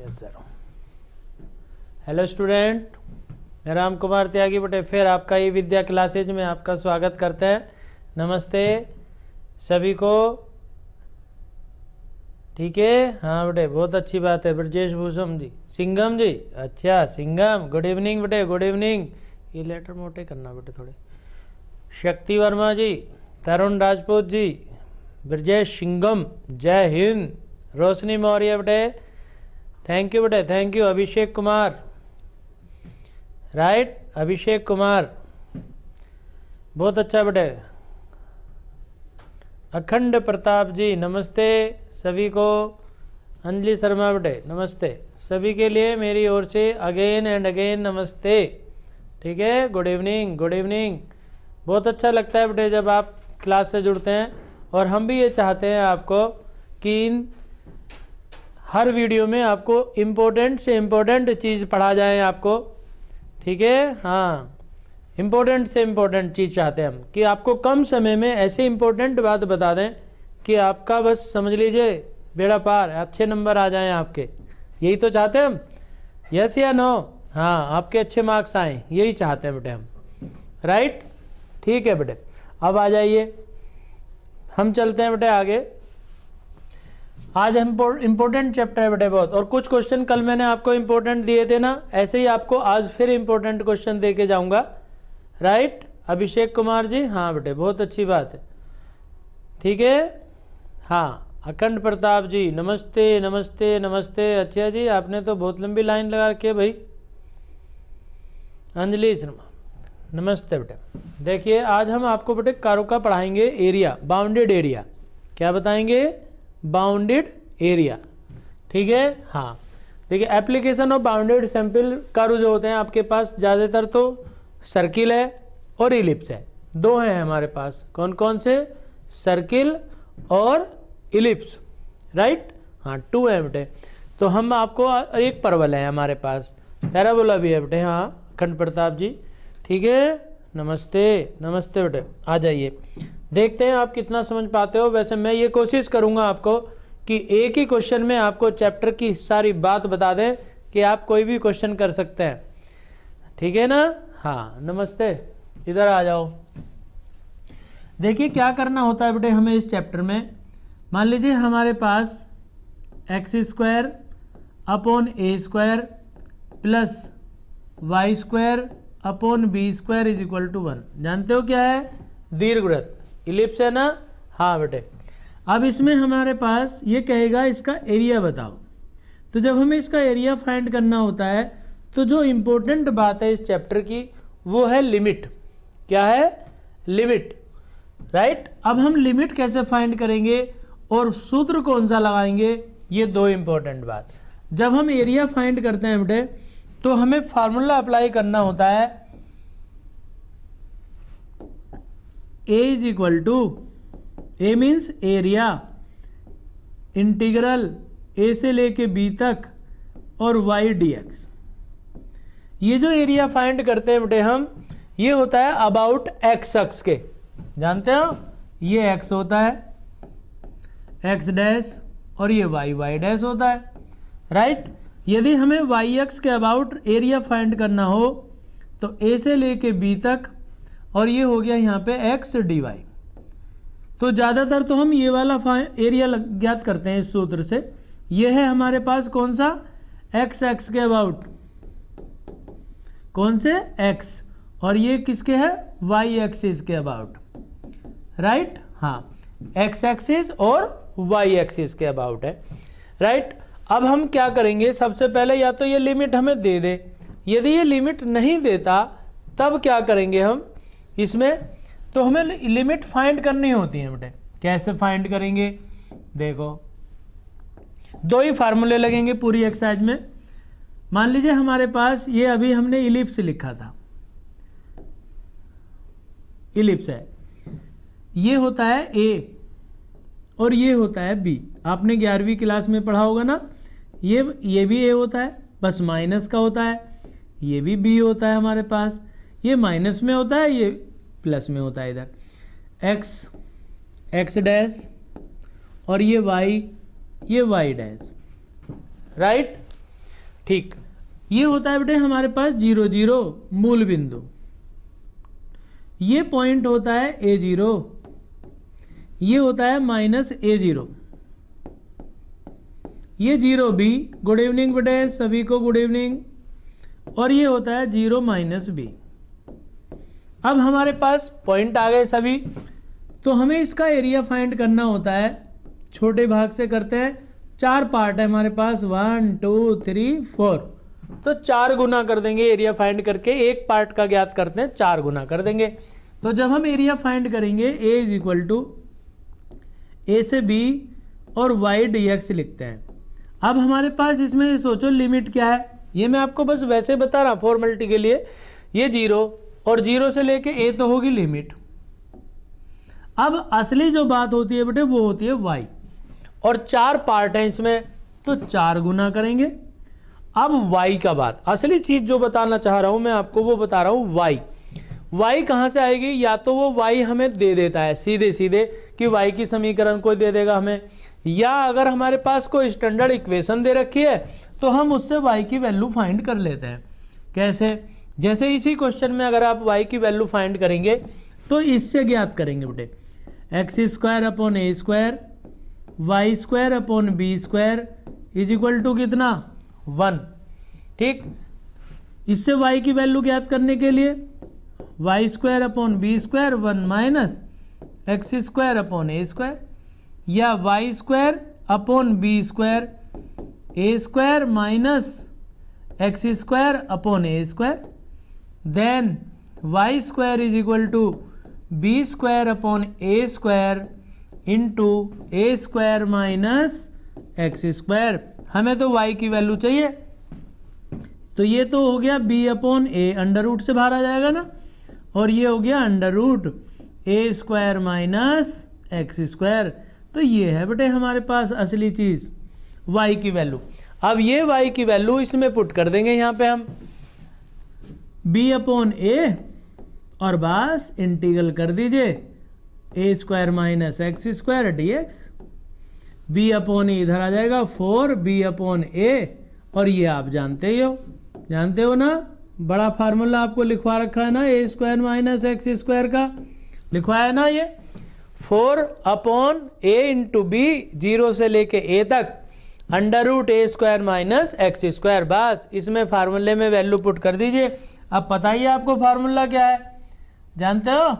Yes sir. Hello student, मैं राम कुमार त्यागी बटे फिर आपका ई विद्या क्लासेज में आपका स्वागत करते हैं। नमस्ते सभी को। ठीक है, हाँ बेटे, बहुत अच्छी बात है। ब्रजेश भूषण जी, सिंघम जी, अच्छा सिंघम, गुड इवनिंग बेटे, गुड इवनिंग। ये लेटर मोटे करना बेटे थोड़े। शक्ति वर्मा जी, तरुण राजपूत जी, ब्रजेश सिंघम, जय हिंद। रोशनी मौर्य बेटे, थैंक यू बेटे, thank you. Abhishek Kumar, right, Abhishek Kumar, बहुत अच्छा बेटे। अखंड प्रताप जी, नमस्ते सभी को। अंजलि शर्मा बेटे, नमस्ते सभी के लिए मेरी ओर से अगेन एंड अगेन नमस्ते। ठीक है, गुड इवनिंग, गुड इवनिंग। बहुत अच्छा लगता है बेटे जब आप क्लास से जुड़ते हैं, और हम भी ये चाहते हैं आपको कि इन हर वीडियो में आपको इम्पोर्टेंट से इम्पोर्टेंट चीज़ पढ़ा जाए आपको। ठीक है, हाँ, इम्पोर्टेंट से इम्पोर्टेंट चीज़ चाहते हैं हम कि आपको कम समय में ऐसे इम्पोर्टेंट बात बता दें कि आपका बस समझ लीजिए बेड़ा पार, अच्छे नंबर आ जाएं आपके। यही तो चाहते हैं हम, यस या नो? हाँ, आपके अच्छे मार्क्स आए, यही चाहते हैं बेटे हम, राइट। ठीक है बेटे, अब आ जाइए, हम चलते हैं बेटे आगे। आज इम्पोर्टेंट चैप्टर है बेटे बहुत, और कुछ क्वेश्चन कल मैंने आपको इम्पोर्टेंट दिए थे ना, ऐसे ही आपको आज फिर इम्पोर्टेंट क्वेश्चन दे के जाऊंगा, राइट। अभिषेक कुमार जी, हाँ बेटे, बहुत अच्छी बात है। ठीक है, हाँ, अखंड प्रताप जी, नमस्ते नमस्ते नमस्ते। अच्छा जी, आपने तो बहुत लंबी लाइन लगा रखी है भाई। अंजलि शर्मा, नमस्ते बेटे। देखिए, आज हम आपको बेटे कारो का पढ़ाएंगे एरिया, बाउंडेड एरिया। क्या बताएंगे? Bounded area. ठीक है, हाँ। देखिए, application of bounded sample curve जो होते हैं आपके पास, ज़्यादातर तो सर्किल है और इलिप्स है, दो हैं हमारे पास। कौन कौन से? सर्किल और इलिप्स, राइट। हाँ, टू है बेटे। तो हम आपको एक परवल है हमारे पास, पैराबोला भी है बेटे। हाँ, अखंड प्रताप जी, ठीक है, नमस्ते नमस्ते बेटे। आ जाइए, देखते हैं आप कितना समझ पाते हो। वैसे मैं ये कोशिश करूंगा आपको कि एक ही क्वेश्चन में आपको चैप्टर की सारी बात बता दें कि आप कोई भी क्वेश्चन कर सकते हैं। ठीक है ना? हाँ, नमस्ते, इधर आ जाओ। देखिए, क्या करना होता है बेटे हमें इस चैप्टर में। मान लीजिए हमारे पास x square upon A square plus Y square upon B square is equal to 1। जानते हो क्या है? दीर्घवृत्त, इलिप्स है ना? हाँ बेटे। अब इसमें हमारे पास ये कहेगा इसका एरिया बताओ। तो जब हमें इसका एरिया फाइंड करना होता है, तो जो इम्पोर्टेंट बात है इस चैप्टर की वो है लिमिट। क्या है? Limit, right. अब हम लिमिट कैसे फाइंड करेंगे और सूत्र कौन सा लगाएंगे, ये दो इम्पोर्टेंट बात। जब हम एरिया फाइंड करते हैं बेटे, तो हमें फार्मूला अप्लाई करना होता है। A is equal to, a means area, integral a से लेके बी तक और y dx। ये जो एरिया फाइंड करते हैं बेटे हम, ये होता है अबाउट x अक्ष के। जानते हो, ये x होता है, x डैश, और ये y डैश होता है, राइट। यदि हमें y अक्ष के अबाउट एरिया फाइंड करना हो तो a से लेके b तक, और ये हो गया यहाँ पे x dy। तो ज़्यादातर तो हम ये वाला एरिया ज्ञात करते हैं इस सूत्र से। ये है हमारे पास कौन सा? x एक्स के अबाउट, कौन से? x, और ये किसके है? y एक्सिस के अबाउट, राइट। हाँ, x एक्सिस और y एक्सिस के अबाउट है, राइट। अब हम क्या करेंगे? सबसे पहले या तो ये लिमिट हमें दे दे, यदि ये लिमिट नहीं देता तब क्या करेंगे हम इसमें? तो हमें लिमिट फाइंड करनी होती है बेटे। कैसे फाइंड करेंगे? देखो, दो ही फार्मूले लगेंगे पूरी एक्सरसाइज में। मान लीजिए हमारे पास ये अभी हमने इलिप्स लिखा था, इलिप्स है, ये होता है ए और ये होता है बी। आपने 11वीं क्लास में पढ़ा होगा ना, ये भी ए होता है, बस माइनस का होता है। ये भी बी होता है हमारे पास, ये माइनस में होता है, ये प्लस में होता है। इधर एक्स डैश और ये वाई डैश, राइट। ठीक, ये होता है बेटे हमारे पास 0 0 मूल बिंदु, ये पॉइंट होता है A0, ये होता है -A0, ये 0B। गुड इवनिंग बेटे, सभी को गुड इवनिंग। और ये होता है 0 -B। अब हमारे पास पॉइंट आ गए सभी, तो हमें इसका एरिया फाइंड करना होता है। छोटे भाग से करते हैं, 4 पार्ट है हमारे पास, 1 2 3 4, तो 4 गुना कर देंगे एरिया फाइंड करके। एक पार्ट का ज्ञात करते हैं, 4 गुना कर देंगे। तो जब हम एरिया फाइंड करेंगे A = A से B और y dx लिखते हैं। अब हमारे पास इसमें सोचो लिमिट क्या है, ये मैं आपको बस वैसे बता रहा हूँ फॉर्मेलिटी के लिए। ये 0 और 0 से लेके A तो होगी लिमिट। अब असली जो बात होती है बेटे वो होती है y, और 4 पार्ट हैं इसमें, तो 4 गुना करेंगे। अब y का बात, असली चीज जो बताना चाह रहा हूं मैं आपको वो बता रहा हूं y कहां से आएगी? या तो वो y हमें दे देता है सीधे सीधे कि y की समीकरण कोई दे देगा हमें, या अगर हमारे पास कोई स्टैंडर्ड इक्वेशन दे रखी है तो हम उससे y की वैल्यू फाइंड कर लेते हैं। कैसे? जैसे इसी क्वेश्चन में अगर आप y की वैल्यू फाइंड करेंगे तो इससे ज्ञात करेंगे बेटे, x² y² y² = कितना? 1। ठीक, इससे y की वैल्यू ज्ञात करने के लिए y² b² 1 - x² या y² b² a² x² a², then y² = b² a² into a² x²। हमें तो y की वैल्यू चाहिए, तो ये तो हो गया b/a, अंडर रूट से बाहर आ जाएगा ना, और ये हो गया √a² x²। तो ये है बेटे हमारे पास असली चीज y की वैल्यू। अब ये y की वैल्यू इसमें पुट कर देंगे यहाँ पे हम, b/a और बस इंटीग्रल कर दीजिए a² x² dx। b/a इधर आ जाएगा 4b/a, और ये आप जानते हो ना, बड़ा फार्मूला आपको लिखवा रखा है ना, a² x² का लिखवाया है ना, ये 4/a इंटू b, 0 से लेके a तक √a² x²। बस इसमें फार्मूले में वैल्यू पुट कर दीजिए। अब बताइए आपको फार्मूला क्या है, जानते हो?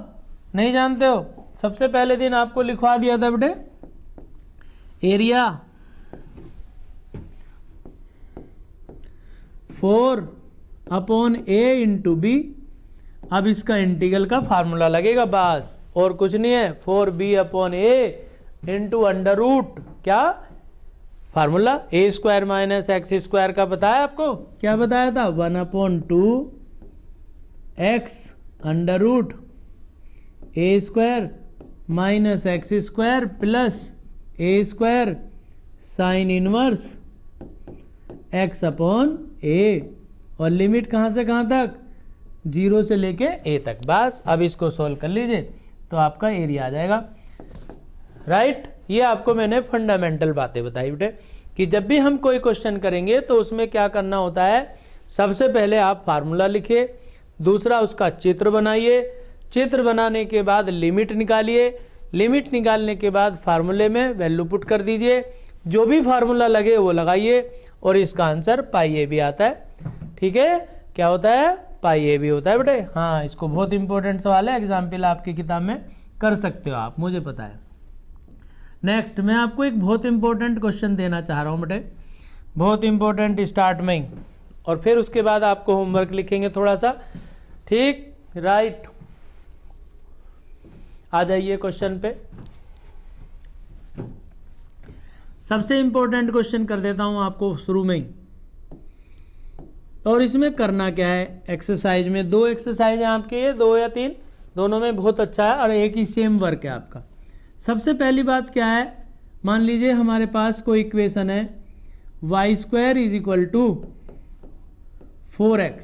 नहीं जानते हो? सबसे पहले दिन आपको लिखवा दिया था बेटे, एरिया 4/a इंटू b। अब इसका इंटीग्रल का फार्मूला लगेगा बस, और कुछ नहीं है, 4b/a इंटू अंडर रूट, क्या फार्मूला? a² x² का बताया आपको, क्या बताया था? 1/2 x √a² x² plus a² sine inverse x/a, और लिमिट कहाँ से कहाँ तक? 0 से लेके a तक। बस अब इसको सोल्व कर लीजिए तो आपका एरिया आ जाएगा। राइट, ये आपको मैंने फंडामेंटल बातें बताई बेटे कि जब भी हम कोई क्वेश्चन करेंगे तो उसमें क्या करना होता है। सबसे पहले आप फार्मूला लिखिए, दूसरा उसका चित्र बनाइए, चित्र बनाने के बाद लिमिट निकालिए, लिमिट निकालने के बाद फार्मूले में वैल्यू पुट कर दीजिए, जो भी फार्मूला लगे वो लगाइए, और इसका आंसर πa भी आता है। ठीक है, क्या होता है? πa भी होता है बेटे। हाँ, इसको बहुत इंपॉर्टेंट सवाल है, एग्जाम्पल आपकी किताब में कर सकते हो आप, मुझे पता है। नेक्स्ट मैं आपको एक बहुत इंपॉर्टेंट क्वेश्चन देना चाह रहा हूँ बेटे, बहुत इंपॉर्टेंट स्टार्ट में ही, और फिर उसके बाद आपको होमवर्क लिखेंगे थोड़ा सा। ठीक, राइट, आ जाइए क्वेश्चन पे। सबसे इंपॉर्टेंट क्वेश्चन कर देता हूं आपको शुरू में ही, और इसमें करना क्या है, एक्सरसाइज में 2 एक्सरसाइज हैं आपके, ये 2 या 3 दोनों में बहुत अच्छा है, और एक ही सेम वर्क है आपका। सबसे पहली बात क्या है, मान लीजिए हमारे पास कोई इक्वेशन है y² = 4x,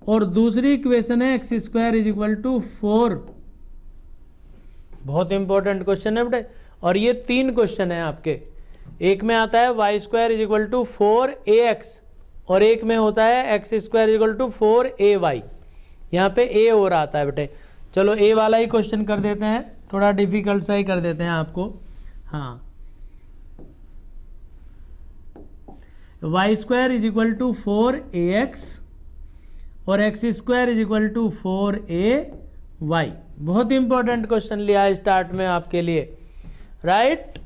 और दूसरी इक्वेशन है x² = 4। बहुत इंपॉर्टेंट क्वेश्चन है बेटे, और ये 3 क्वेश्चन है आपके। एक में आता है y² = 4ax, और एक में होता है x square equal to 4ay। यहाँ पे a हो रहा आता है बेटे। चलो a वाला ही क्वेश्चन कर देते हैं, थोड़ा डिफिकल्ट सा ही कर देते हैं आपको। हाँ, Y square is equal to 4ax और X square is equal to 4ay। बहुत इंपॉर्टेंट क्वेश्चन लिया है स्टार्ट में आपके लिए, राइट।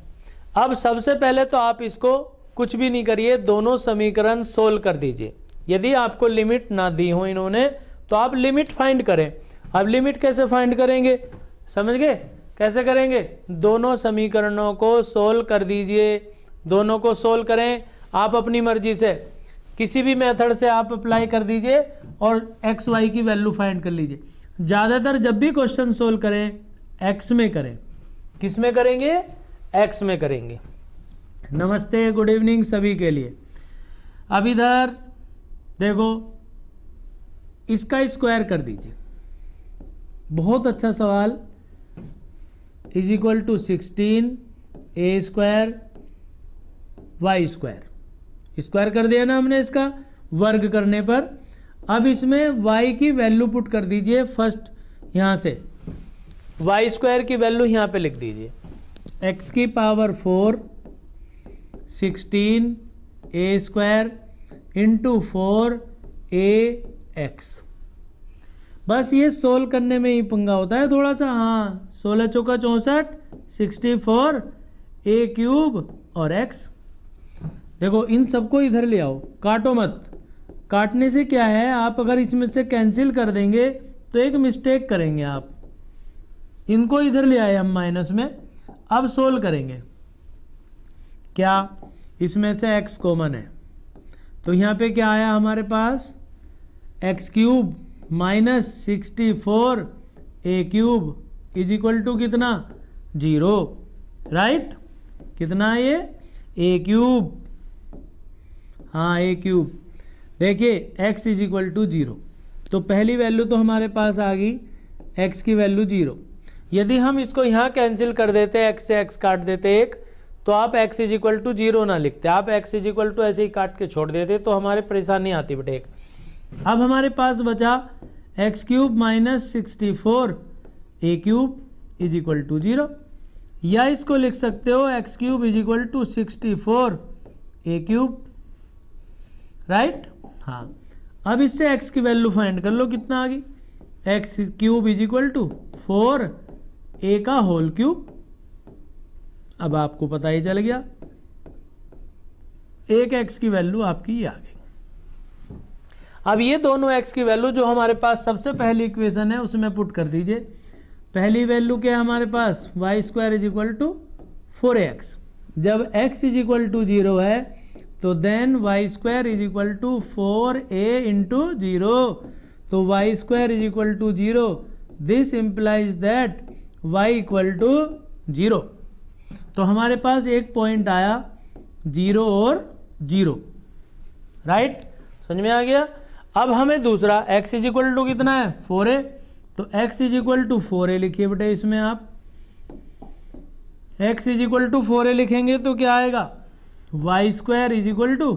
अब सबसे पहले तो आप इसको कुछ भी नहीं करिए, दोनों समीकरण सोल्व कर दीजिए। यदि आपको लिमिट ना दी हो इन्होंने तो आप लिमिट फाइंड करें। अब लिमिट कैसे फाइंड करेंगे, समझ गए कैसे करेंगे? दोनों समीकरणों को सोल्व कर दीजिए, दोनों को सोल्व करें आप अपनी मर्जी से, किसी भी मेथड से आप अप्लाई कर दीजिए और एक्स वाई की वैल्यू फाइंड कर लीजिए। ज़्यादातर जब भी क्वेश्चन सोल्व करें एक्स में करें। किस में करेंगे? एक्स में करेंगे। नमस्ते, गुड इवनिंग सभी के लिए। अब इधर देखो, इसका स्क्वायर कर दीजिए। बहुत अच्छा सवाल। Is equal to 16 a² y square. Square कर दिया ना हमने इसका, वर्ग करने पर। अब इसमें y की वैल्यू पुट कर दीजिए फर्स्ट, यहाँ से y स्क्वायर की वैल्यू यहाँ पे लिख दीजिए, x की पावर 4 16a² इंटू 4ax। बस ये सोल्व करने में ही पंगा होता है थोड़ा सा। हाँ, 16 चौका 64, 64 a³ और x। देखो इन सबको इधर ले आओ, काटो मत। काटने से क्या है, आप अगर इसमें से कैंसिल कर देंगे तो एक मिस्टेक करेंगे आप। इनको इधर ले आए हम माइनस में। अब सोल्व करेंगे क्या, इसमें से x कॉमन है तो यहाँ पे क्या आया हमारे पास, x³ minus 64 a³ is equal to कितना, 0, राइट। कितना है ये, a³। हाँ, a³। देखिए x इज इक्वल टू 0, तो पहली वैल्यू तो हमारे पास आ गई, x की वैल्यू 0। यदि हम इसको यहाँ कैंसिल कर देते, x से x काट देते एक, तो आप x इज इक्वल टू 0 ना लिखते, आप x इज इक्वल टू ऐसे ही काट के छोड़ देते, तो हमारे परेशानी आती बेटे एक। अब हमारे पास बचा x³ minus 64 a³ is equal to 0, या इसको लिख सकते हो x³ is equal to 64 a³, right. हाँ, अब इससे x की वैल्यू फाइंड कर लो, कितना आ गई, x³ is equal to 4a का होल क्यूब। अब आपको पता ही चल गया, एक x की वैल्यू आपकी ये आ गई। अब ये दोनों x की वैल्यू जो हमारे पास सबसे पहली इक्वेशन है उसमें पुट कर दीजिए। पहली वैल्यू क्या है हमारे पास, y² is equal to 4ax। जब x इज इक्वल टू 0 है तो then y² is equal to 4a into 0, तो y² is equal to 0। This implies that y equal to 0। तो हमारे पास एक पॉइंट आया 0 और 0, राइट। समझ में आ गया। अब हमें दूसरा x इज इक्वल टू कितना है, 4a, तो x is equal to 4a लिखिए बेटे। इसमें आप x is equal to 4a लिखेंगे तो क्या आएगा, y² is equal to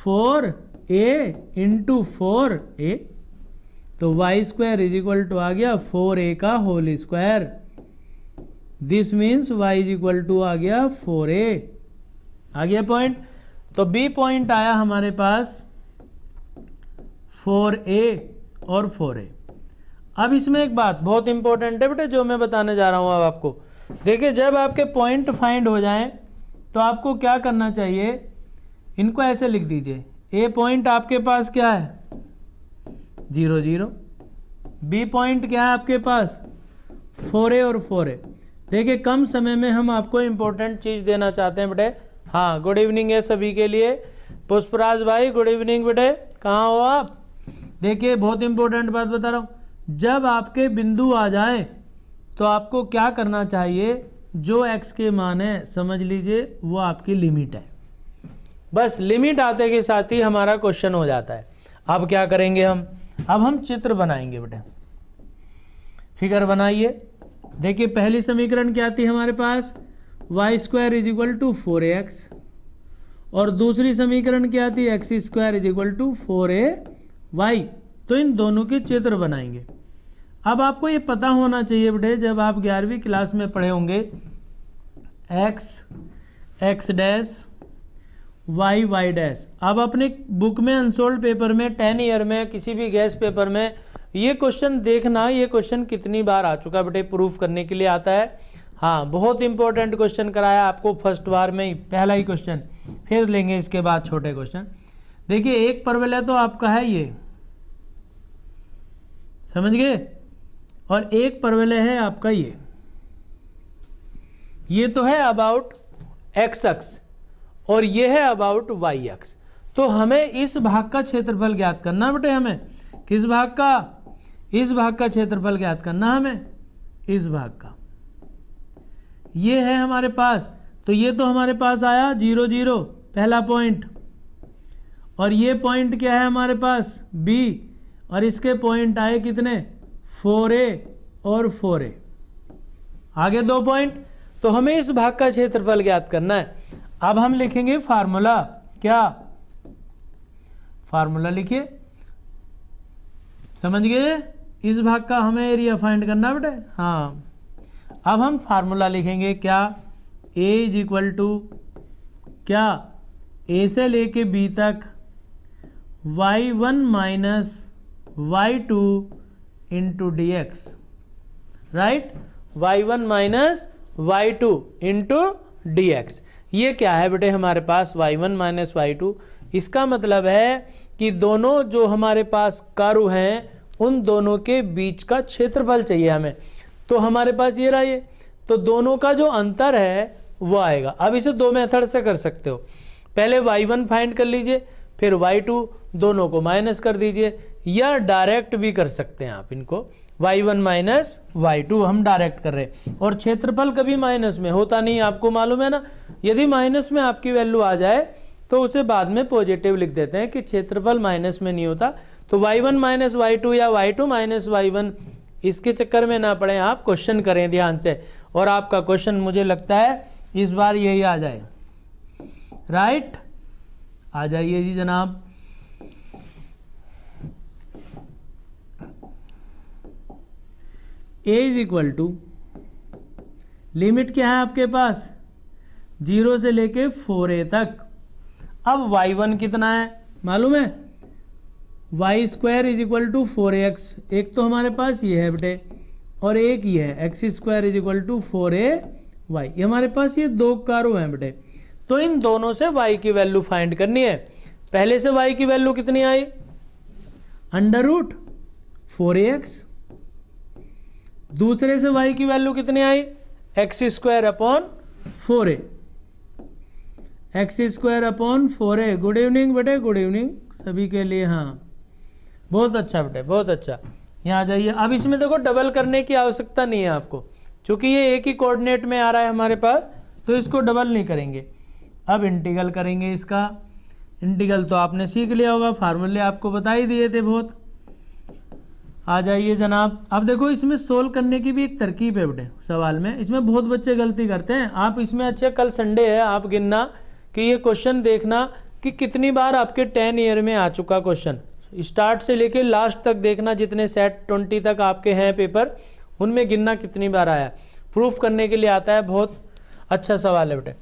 4a into 4a, तो y² इज इक्वल टू आ गया 4a का whole square. This means y is equal to आ गया 4a। आ गया पॉइंट। तो b पॉइंट आया हमारे पास 4a और 4a। अब इसमें एक बात बहुत इंपॉर्टेंट है बेटे जो मैं बताने जा रहा हूं अब आपको। देखिए, जब आपके पॉइंट फाइंड हो जाएं तो आपको क्या करना चाहिए, इनको ऐसे लिख दीजिए। a पॉइंट आपके पास क्या है, 0 0। b पॉइंट क्या है आपके पास, 4a और 4a। देखिए, कम समय में हम आपको इंपॉर्टेंट चीज देना चाहते हैं बेटे। हाँ, गुड इवनिंग है सभी के लिए। पुष्पराज भाई गुड इवनिंग बेटे, कहाँ हो आप। देखिए, बहुत इंपॉर्टेंट बात बता रहा हूँ। जब आपके बिंदु आ जाए तो आपको क्या करना चाहिए, जो x के मान है समझ लीजिए वो आपकी लिमिट है। बस लिमिट आते के साथ ही हमारा क्वेश्चन हो जाता है। अब क्या करेंगे हम, अब हम चित्र बनाएंगे बेटे। फिगर बनाइए। देखिए, पहली समीकरण क्या थी हमारे पास, y² is equal to 4ax और दूसरी समीकरण क्या थी, X square is equal to 4ay। तो इन दोनों के चित्र बनाएंगे। अब आपको ये पता होना चाहिए बेटे, जब आप 11वीं क्लास में पढ़े होंगे एक्स डैश वाई डैश। अब अपने बुक में अनसोल्ड पेपर में 10 ईयर में किसी भी गैस पेपर में ये क्वेश्चन देखना, ये क्वेश्चन कितनी बार आ चुका बेटे, प्रूफ करने के लिए आता है। हाँ, बहुत इंपॉर्टेंट क्वेश्चन कराया आपको फर्स्ट बार में ही, पहला ही क्वेश्चन, फिर लेंगे इसके बाद छोटे क्वेश्चन। देखिए एक परवलय तो आपका है ये, समझ गए, और एक परवलय है आपका ये तो है अबाउट एक्स अक्ष और ये है अबाउट वाई अक्ष। तो हमें इस भाग का क्षेत्रफल ज्ञात करना बेटे, हमें किस भाग का, इस भाग का क्षेत्रफल ज्ञात करना हमें, इस भाग का। ये है हमारे पास, तो ये तो हमारे पास आया 0 0 पहला पॉइंट, और ये पॉइंट क्या है हमारे पास B, और इसके पॉइंट आए कितने 4a और 4a, आगे 2 पॉइंट। तो हमें इस भाग का क्षेत्रफल ज्ञात करना है। अब हम लिखेंगे फार्मूला, क्या फार्मूला लिखिए, समझ गए, इस भाग का हमें एरिया फाइंड करना बेटे। हाँ, अब हम फार्मूला लिखेंगे क्या, a इज इक्वल टू क्या, a से लेके b तक y1 minus y2 into D X, right, y1 minus y2 into D x. ये क्या है बेटे हमारे पास y1 माइनस y2, इसका मतलब है कि दोनों जो हमारे पास कर्व हैं उन दोनों के बीच का क्षेत्रफल चाहिए हमें। तो हमारे पास ये रहा ये, तो दोनों का जो अंतर है वो आएगा। अब इसे 2 मेथड से कर सकते हो, पहले y1 फाइंड कर लीजिए, फिर y2, दोनों को माइनस कर दीजिए, या डायरेक्ट भी कर सकते हैं आप इनको, y1 माइनस y2 हम डायरेक्ट कर रहे हैं। और क्षेत्रफल कभी माइनस में होता नहीं, आपको मालूम है ना, यदि माइनस में आपकी वैल्यू आ जाए तो उसे बाद में पॉजिटिव लिख देते हैं कि क्षेत्रफल माइनस में नहीं होता। तो y1 माइनस y2 या y2 माइनस y1, इसके चक्कर में ना पड़े आप, क्वेश्चन करें ध्यान से, और आपका क्वेश्चन मुझे लगता है इस बार यही आ जाए, राइट, आ जाइए जी जनाब। a is equal to, limit क्या है आपके पास 0 से लेके 4a तक। अब y1 कितना है मालूम है, Y square is equal to 4x, एक तो हमारे पास ये है बेटे, और एक ये है x square is equal to 4ay। ये हमारे पास ये 2 कर्व हैं बेटे, तो इन दोनों से y की वैल्यू फाइंड करनी है। पहले से y की वैल्यू कितनी आई, अंडर रूट 4ax, दूसरे से y की वैल्यू कितनी आई, x square upon 4a, x square upon 4a। Good evening बेटे, गुड इवनिंग सभी के लिए। हाँ, बहुत अच्छा बेटे, बहुत अच्छा, यहाँ आ जाइए। अब इसमें देखो डबल करने की आवश्यकता नहीं है आपको, क्योंकि ये एक ही कोऑर्डिनेट में आ रहा है हमारे पास, तो इसको डबल नहीं करेंगे। अब इंटीग्रल करेंगे इसका, इंटीग्रल तो आपने सीख लिया होगा, फार्मूले आपको बता ही दिए थे बहुत। आ जाइए जनाब। अब देखो इसमें सोल्व करने की भी एक तरकीब है बेटे सवाल में, इसमें बहुत बच्चे गलती करते हैं। आप इसमें अच्छे, कल संडे है, आप गिनना कि ये क्वेश्चन देखना कि कितनी बार आपके 10 ईयर में आ चुका क्वेश्चन, स्टार्ट से लेके लास्ट तक देखना, जितने सेट 20 तक आपके हैं पेपर, उनमें गिनना कितनी बार आया, प्रूफ करने के लिए आता है। बहुत अच्छा सवाल है बेटे।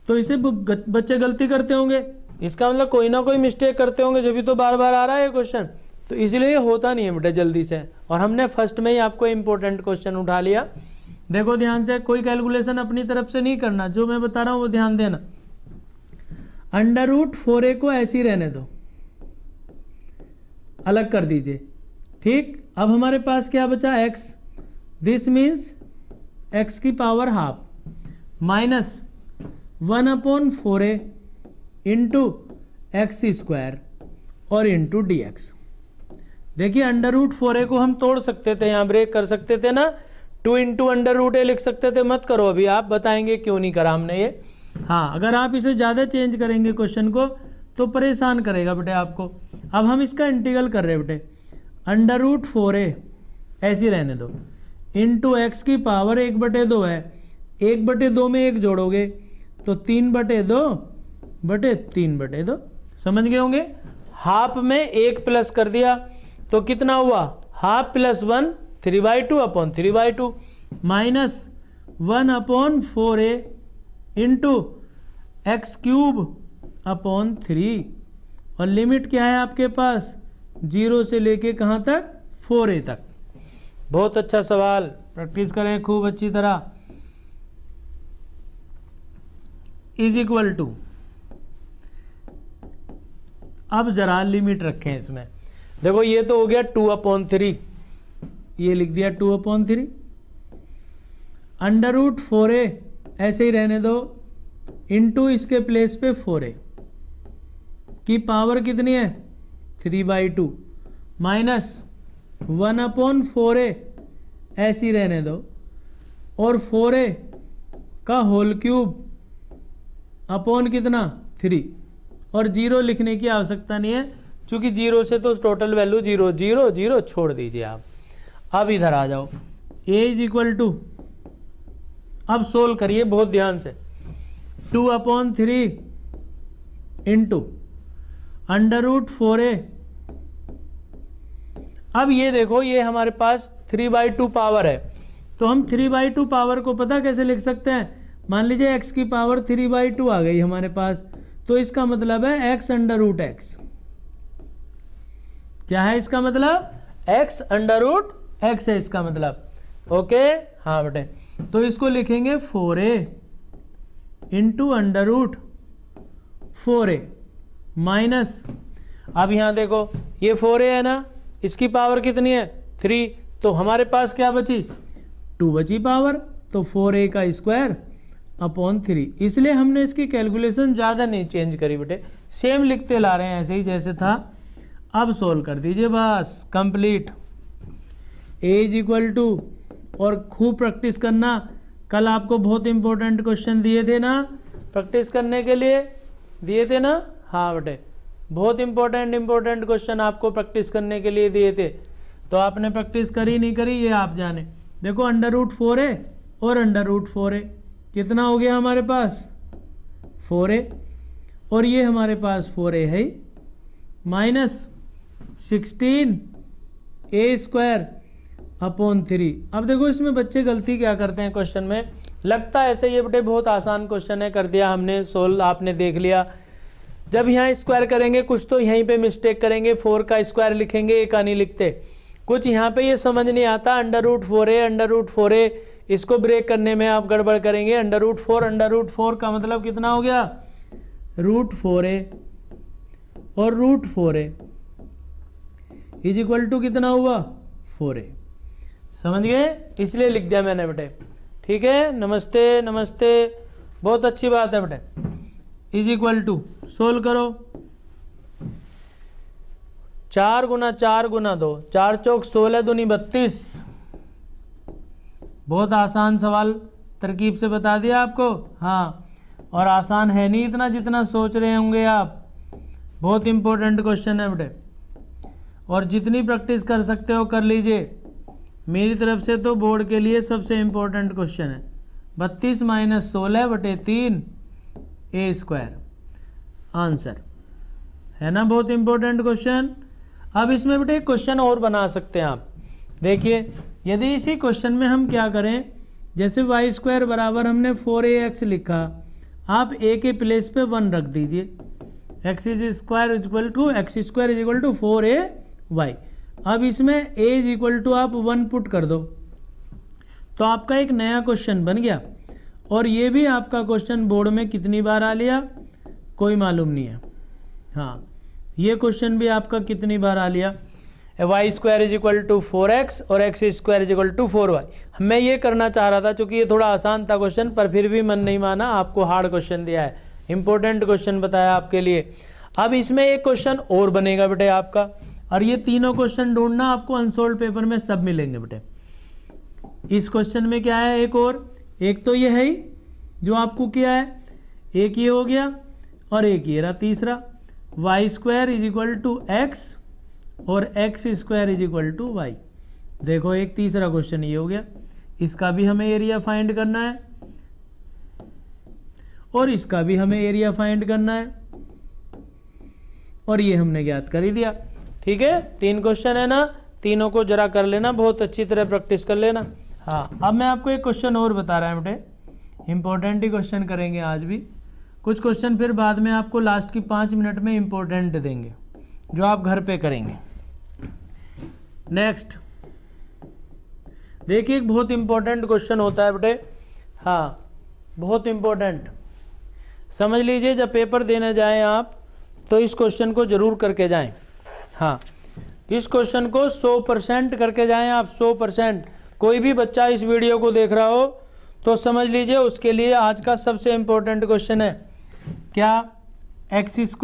तो इसे बच्चे गलती करते होंगे, इसका मतलब कोई ना कोई मिस्टेक करते होंगे, जब भी तो बार बार आ रहा है क्वेश्चन, तो इसलिए होता नहीं है बेटे जल्दी से। और हमने फर्स्ट में ही आपको इंपॉर्टेंट क्वेश्चन उठा लिया। देखो ध्यान से, कोई कैलकुलेशन अपनी तरफ से नहीं करना, जो मैं बता रहा हूँ वो ध्यान देना। अंडर रूट 4a को ऐसे ही रहने दो, अलग कर दीजिए, ठीक। अब हमारे पास क्या बचा, x, दिस मीन्स x की power half minus 1/4a into x square और इंटू डी एक्स। देखिए अंडर रूट 4a को हम तोड़ सकते थे, यहाँ ब्रेक कर सकते थे ना, 2 इंटू अंडर रूट a लिख सकते थे, मत करो अभी, आप बताएंगे क्यों नहीं करा हमने ये। हाँ, अगर आप इसे ज़्यादा चेंज करेंगे क्वेश्चन को तो परेशान करेगा बेटे आपको। अब हम इसका इंटीग्रल कर रहे हैं बेटे, अंडर रूट 4a ऐसे ही रहने दो, इंटू एक्स की पावर 1/2 है, 1/2 में 1 जोड़ोगे तो 3/2 बटे 3/2। समझ गए होंगे। हाफ में 1 प्लस कर दिया तो कितना हुआ, half plus 1 3/2 upon 3/2 minus 1/4a into x³ upon 3। और लिमिट क्या है आपके पास, 0 से लेके कहाँ तक, 4a तक। बहुत अच्छा सवाल, प्रैक्टिस करें खूब अच्छी तरह। इज इक्वल टू, अब जरा लिमिट रखें इसमें। देखो ये तो हो गया 2/3, ये लिख दिया 2/3 √4a ऐसे ही रहने दो, इंटू इसके प्लेस पे 4a की पावर कितनी है 3/2 माइनस 1/4a ऐसे ही रहने दो, और 4a का होल क्यूब अपॉन कितना 3, और 0 लिखने की आवश्यकता नहीं है क्योंकि 0 से तो टोटल वैल्यू 0 0 0 छोड़ दीजिए आप। अब इधर आ जाओ, a इज इक्वल टू, अब सोल्व करिए बहुत ध्यान से, 2/3 इंटू √4a। अब ये देखो ये हमारे पास 3/2 पावर है, तो हम 3/2 पावर को पता कैसे लिख सकते हैं, मान लीजिए x की पावर 3/2 आ गई हमारे पास, तो इसका मतलब है x √x। क्या है इसका मतलब, x √x है इसका मतलब। ओके, हाँ बेटे, तो इसको लिखेंगे 4a इंटू √4a माइनस, अब यहां देखो ये 4a है ना, इसकी पावर कितनी है 3, तो हमारे पास क्या बची 2 बची पावर, तो 4a का स्क्वायर अपॉन 3। इसलिए हमने इसकी कैलकुलेशन ज़्यादा नहीं चेंज करी बेटे, सेम लिखते ला रहे हैं ऐसे ही जैसे था। अब सोल्व कर दीजिए बस, complete. a is equal to, और खूब प्रैक्टिस करना, कल आपको बहुत इंपॉर्टेंट क्वेश्चन दिए थे ना, प्रैक्टिस करने के लिए दिए थे ना, हाँ बेटे बहुत इंपॉर्टेंट क्वेश्चन आपको प्रैक्टिस करने के लिए दिए थे, तो आपने प्रैक्टिस करी नहीं करी ये आप जाने। देखो √4a और √4a कितना हो गया हमारे पास 4a, और ये हमारे पास 4a है माइनस 16a² अपॉन 3। अब देखो इसमें बच्चे गलती क्या करते हैं क्वेश्चन में, लगता है ऐसे ये बेटे बहुत आसान क्वेश्चन है, कर दिया हमने सोल्व, आपने देख लिया। जब यहाँ स्क्वायर करेंगे कुछ तो यहीं पे मिस्टेक करेंगे, 4 का स्क्वायर लिखेंगे, एक का नहीं लिखते, कुछ यहाँ पे ये समझ नहीं आता, √4a इसको ब्रेक करने में आप गड़बड़ करेंगे। √4 का मतलब कितना हो गया √4a, और √4a इज इक्वल टू कितना हुआ 4a। समझ गए, इसलिए लिख दिया मैंने बेटे। ठीक है, नमस्ते नमस्ते, बहुत अच्छी बात है बेटे। इज इक्वल टू, सोल्व करो, 4 गुना 4 गुना 2, 4 चौक 16 दूनी 32। बहुत आसान सवाल तरकीब से बता दिया आपको, हाँ, और आसान है नहीं इतना जितना सोच रहे होंगे आप, बहुत इंपॉर्टेंट क्वेश्चन है बेटे, और जितनी प्रैक्टिस कर सकते हो कर लीजिए। मेरी तरफ से तो बोर्ड के लिए सबसे इंपॉर्टेंट क्वेश्चन है। 32 माइनस 16 बटे 3 a² आंसर है ना, बहुत इंपॉर्टेंट क्वेश्चन। अब इसमें बेटे क्वेश्चन और बना सकते हैं आप। देखिए यदि इसी क्वेश्चन में हम क्या करें, जैसे y² बराबर हमने 4ax लिखा, आप a के प्लेस पे 1 रख दीजिए, x² is equal to 4ay। अब इसमें a इज इक्वल टू आप 1 पुट कर दो, तो आपका एक नया क्वेश्चन बन गया। और ये भी आपका क्वेश्चन बोर्ड में कितनी बार आ लिया कोई मालूम नहीं है, हाँ, ये क्वेश्चन भी आपका कितनी बार आ लिया, y² is equal to 4x और x² is equal to 4y। मैं ये करना चाह रहा था क्योंकि ये थोड़ा आसान था क्वेश्चन, पर फिर भी मन नहीं माना, आपको हार्ड क्वेश्चन दिया है, इंपॉर्टेंट क्वेश्चन बताया आपके लिए। अब इसमें एक क्वेश्चन और बनेगा बेटे आपका, और ये तीनों क्वेश्चन ढूंढना आपको अनसोल्ड पेपर में सब मिलेंगे बेटे। इस क्वेश्चन में क्या है, एक और, एक तो ये है ही जो आपको क्या है, एक ये हो गया और एक ये रहा तीसरा, y² is equal to x और x² is equal to y। देखो एक तीसरा क्वेश्चन ये हो गया, इसका भी हमें एरिया फाइंड करना है। और इसका भी हमें एरिया फाइंड करना है, और ये हमने ज्ञात कर ही दिया। ठीक है, 3 क्वेश्चन है ना, तीनों को जरा कर लेना, बहुत अच्छी तरह प्रैक्टिस कर लेना। हाँ, अब मैं आपको एक क्वेश्चन और बता रहा हूँ बेटे, इंपॉर्टेंट ही क्वेश्चन करेंगे आज भी। कुछ क्वेश्चन फिर बाद में आपको लास्ट की 5 मिनट में इंपॉर्टेंट देंगे, जो आप घर पे करेंगे। नेक्स्ट देखिए, एक बहुत इंपॉर्टेंट क्वेश्चन होता है बेटे, हाँ बहुत इंपॉर्टेंट, समझ लीजिए। जब पेपर देने जाएं आप तो इस क्वेश्चन को जरूर करके जाएं। हाँ, इस क्वेश्चन को 100% करके जाएं आप, 100%। कोई भी बच्चा इस वीडियो को देख रहा हो तो समझ लीजिए उसके लिए आज का सबसे इंपॉर्टेंट क्वेश्चन है। क्या? x² =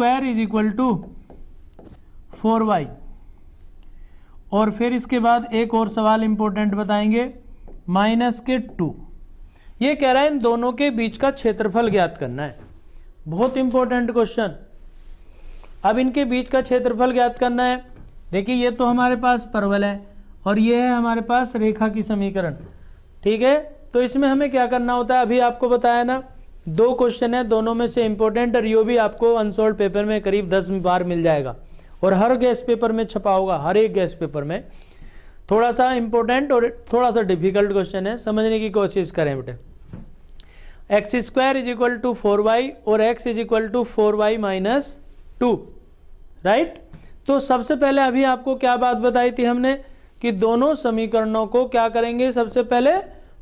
4y। और फिर इसके बाद एक और सवाल इंपॉर्टेंट बताएंगे, -2। ये कह रहा है इन दोनों के बीच का क्षेत्रफल ज्ञात करना है, बहुत इंपॉर्टेंट क्वेश्चन। अब इनके बीच का क्षेत्रफल ज्ञात करना है। देखिए, ये तो हमारे पास परवल है और ये है हमारे पास रेखा की समीकरण। ठीक है, तो इसमें हमें क्या करना होता है, अभी आपको बताया ना, 2 क्वेश्चन है, दोनों में से इंपॉर्टेंट, और ये भी आपको अनसोल्ड पेपर में करीब 10 बार मिल जाएगा, और हर गैस पेपर में छपा होगा, हर एक गैस पेपर में। थोड़ा सा इंपॉर्टेंट और थोड़ा सा डिफिकल्ट क्वेश्चन है, समझने की कोशिश करें बेटे। x² = 4y और x = 4y - 2, राइट। तो सबसे पहले अभी आपको क्या बात बताई थी हमने, कि दोनों समीकरणों को क्या करेंगे, सबसे पहले